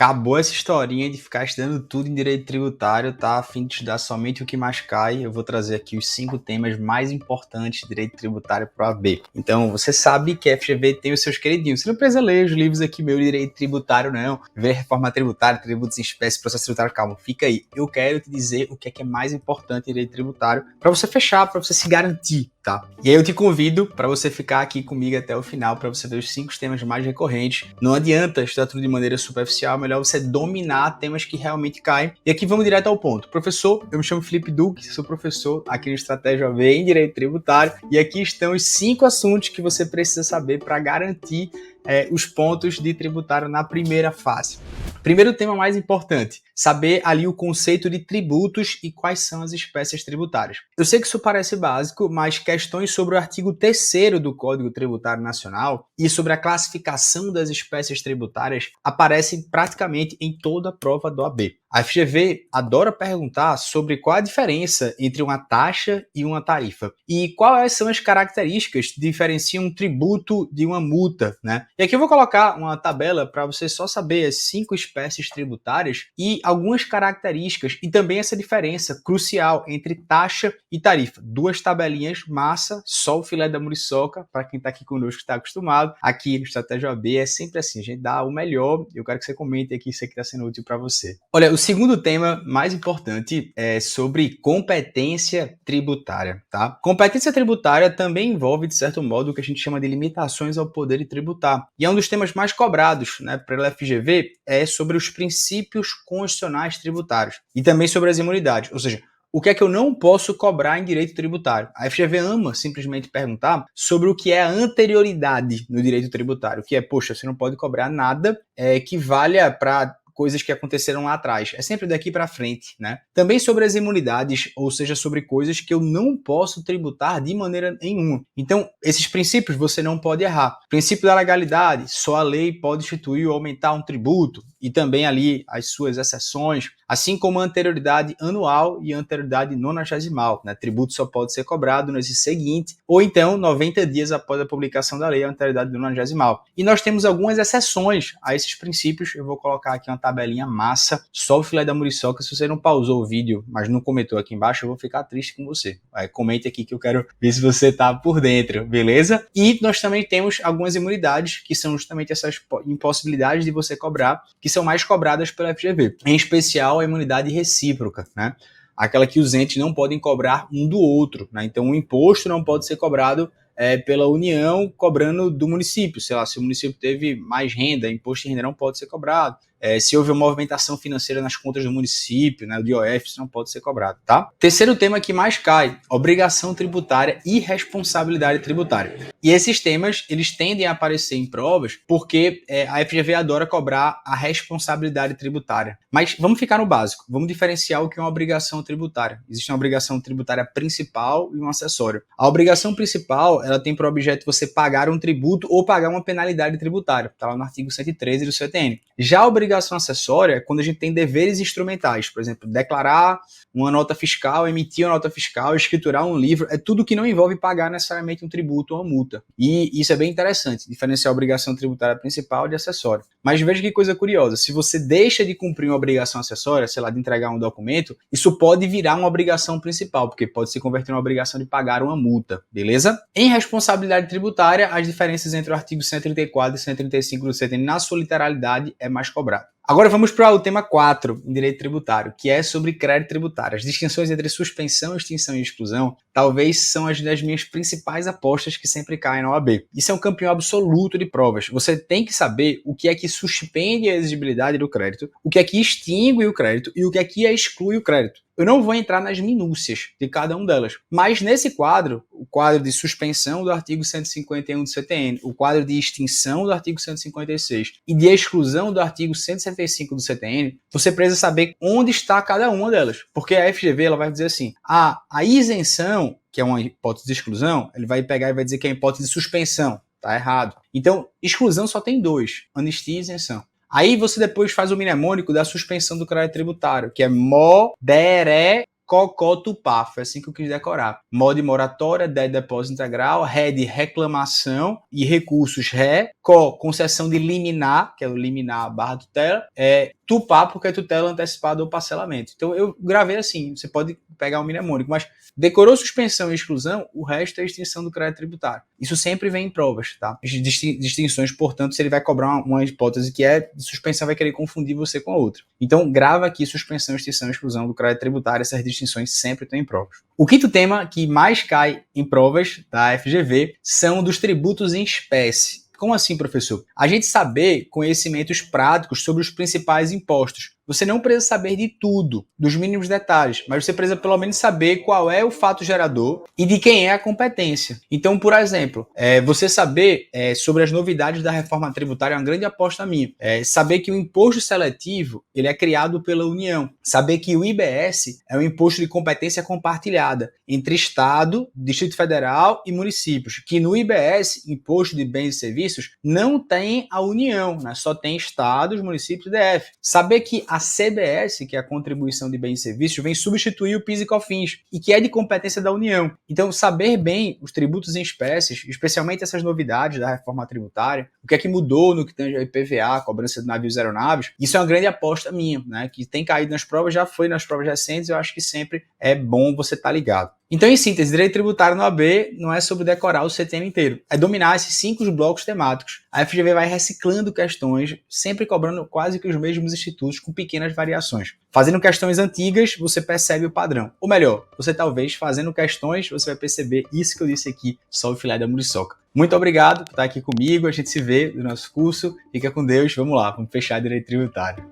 Acabou essa historinha de ficar estudando tudo em direito tributário, tá? A fim de estudar somente o que mais cai, eu vou trazer aqui os 5 temas mais importantes de direito tributário para o AB. Então, você sabe que a FGV tem os seus queridinhos. Você não precisa ler os livros aqui, meu, de direito tributário, não. Ver reforma tributária, tributos em espécie, processo tributário, calma, fica aí. Eu quero te dizer o que é mais importante em direito tributário para você fechar, para você se garantir, tá? E aí eu te convido para você ficar aqui comigo até o final, para você ver os 5 temas mais recorrentes. Não adianta estudar tudo de maneira superficial, melhor você dominar temas que realmente caem. E aqui vamos direto ao ponto. Professor, eu me chamo Felipe Duque, sou professor aqui no Estratégia OAB em Direito Tributário, e aqui estão os 5 assuntos que você precisa saber para garantir os pontos de tributário na primeira fase. Primeiro tema mais importante, saber ali o conceito de tributos e quais são as espécies tributárias. Eu sei que isso parece básico, mas questões sobre o artigo 3º do Código Tributário Nacional e sobre a classificação das espécies tributárias aparecem praticamente em toda a prova do OAB. A FGV adora perguntar sobre qual a diferença entre uma taxa e uma tarifa e quais são as características que diferenciam um tributo de uma multa, né? E aqui eu vou colocar uma tabela para você só saber as 5 espécies tributárias e algumas características e também essa diferença crucial entre taxa e tarifa. 2 tabelinhas, massa, só o filé da muriçoca, para quem está aqui conosco está acostumado. Aqui no Estratégia OAB é sempre assim, a gente dá o melhor. Eu quero que você comente aqui se aqui está sendo útil para você. Olha, o segundo tema mais importante é sobre competência tributária, tá? Competência tributária também envolve, de certo modo, o que a gente chama de limitações ao poder de tributar. E é um dos temas mais cobrados, né, pela FGV, é sobre os princípios constitucionais tributários e também sobre as imunidades, ou seja, o que é que eu não posso cobrar em direito tributário? A FGV ama simplesmente perguntar sobre o que é a anterioridade no direito tributário, que é, poxa, você não pode cobrar nada que valha para coisas que aconteceram lá atrás. É sempre daqui para frente, né? Também sobre as imunidades, ou seja, sobre coisas que eu não posso tributar de maneira nenhuma. Então, esses princípios você não pode errar. Princípio da legalidade, só a lei pode instituir ou aumentar um tributo, e também ali as suas exceções, assim como a anterioridade anual e a anterioridade nonagesimal, né? Tributo só pode ser cobrado no exercício seguinte, ou então 90 dias após a publicação da lei, a anterioridade nonagesimal. E nós temos algumas exceções a esses princípios. Eu vou colocar aqui uma tabelinha massa, só o filé da muriçoca. Se você não pausou o vídeo, mas não comentou aqui embaixo, eu vou ficar triste com você. Comente aqui que eu quero ver se você tá por dentro, beleza? E nós também temos algumas imunidades, que são justamente essas impossibilidades de você cobrar, que são mais cobradas pela FGV. Em especial, a imunidade recíproca, né? Aquela que os entes não podem cobrar um do outro, né? Então, o imposto não pode ser cobrado pela União cobrando do município. Sei lá, se o município teve mais renda, imposto de renda não pode ser cobrado. Se houve uma movimentação financeira nas contas do município, né, o IOF, isso não pode ser cobrado, tá? Terceiro tema que mais cai, obrigação tributária e responsabilidade tributária. E esses temas, eles tendem a aparecer em provas porque a FGV adora cobrar a responsabilidade tributária. Mas vamos ficar no básico, vamos diferenciar o que é uma obrigação tributária. Existe uma obrigação tributária principal e um acessório. A obrigação principal, ela tem por objeto você pagar um tributo ou pagar uma penalidade tributária. Está lá no artigo 113 do CTN. Já a obrigação acessória é quando a gente tem deveres instrumentais, por exemplo, declarar uma nota fiscal, emitir uma nota fiscal, escriturar um livro, é tudo que não envolve pagar necessariamente um tributo ou uma multa. E isso é bem interessante, diferenciar a obrigação tributária principal de acessória. Mas veja que coisa curiosa, se você deixa de cumprir uma obrigação acessória, sei lá, de entregar um documento, isso pode virar uma obrigação principal, porque pode se converter em uma obrigação de pagar uma multa, beleza? Em responsabilidade tributária, as diferenças entre o artigo 134 e 135 do CTN na sua literalidade é mais cobrado. Agora vamos para o tema 4 em direito tributário, que é sobre crédito tributário. As distinções entre suspensão, extinção e exclusão talvez são as das minhas principais apostas que sempre caem na OAB. Isso é um campeão absoluto de provas. Você tem que saber o que é que suspende a exigibilidade do crédito, o que é que extingue o crédito e o que é que exclui o crédito. Eu não vou entrar nas minúcias de cada uma delas, mas nesse quadro, o quadro de suspensão do artigo 151 do CTN, o quadro de extinção do artigo 156 e de exclusão do artigo 165 do CTN, você precisa saber onde está cada uma delas, porque a FGV ela vai dizer assim, a isenção, que é uma hipótese de exclusão, ele vai pegar e vai dizer que é a hipótese de suspensão, tá errado. Então, exclusão só tem 2, anistia e isenção. Aí você depois faz o mnemônico da suspensão do crédito tributário, que é moderé Cocó Tupá, foi assim que eu quis decorar. Mod moratória, DE depósito integral, RE de reclamação e recursos RE, concessão de liminar, que é o liminar barra tutela, Tupá, porque é tutela antecipada ou parcelamento. Então eu gravei assim, você pode pegar o mnemônico, mas decorou suspensão e exclusão, o resto é extinção do crédito tributário. Isso sempre vem em provas, tá? As distinções, portanto, se ele vai cobrar uma hipótese que é de suspensão, vai querer confundir você com a outra. Então grava aqui suspensão, extinção e exclusão do crédito tributário, essas distinções sempre estão em provas. O quinto tema que mais cai em provas da FGV são dos tributos em espécie. Como assim, professor? A gente saber conhecimentos práticos sobre os principais impostos. Você não precisa saber de tudo, dos mínimos detalhes, mas você precisa pelo menos saber qual é o fato gerador e de quem é a competência. Então, por exemplo, você saber sobre as novidades da reforma tributária é uma grande aposta minha. Saber que o imposto seletivo ele é criado pela União. Saber que o IBS é um imposto de competência compartilhada entre Estado, Distrito Federal e municípios. Que no IBS, Imposto de Bens e Serviços, não tem a União, né? Só tem Estados, municípios e DF. Saber que a CBS, que é a Contribuição de Bens e Serviços, vem substituir o PIS e COFINS, e que é de competência da União. Então, saber bem os tributos em espécies, especialmente essas novidades da reforma tributária, o que é que mudou no que tange ao IPVA, cobrança de navios e aeronaves, isso é uma grande aposta minha, né? Que tem caído nas provas, já foi nas provas recentes, eu acho que sempre é bom você estar ligado. Então, em síntese, direito tributário no AB não é sobre decorar o CTN inteiro, é dominar esses 5 blocos temáticos. A FGV vai reciclando questões, sempre cobrando quase que os mesmos institutos, com pequenas variações. Fazendo questões antigas, você percebe o padrão. Ou melhor, você talvez fazendo questões, você vai perceber isso que eu disse aqui, só o filé da muriçoca. Muito obrigado por estar aqui comigo, a gente se vê no nosso curso, fica com Deus, vamos lá, vamos fechar direito tributário.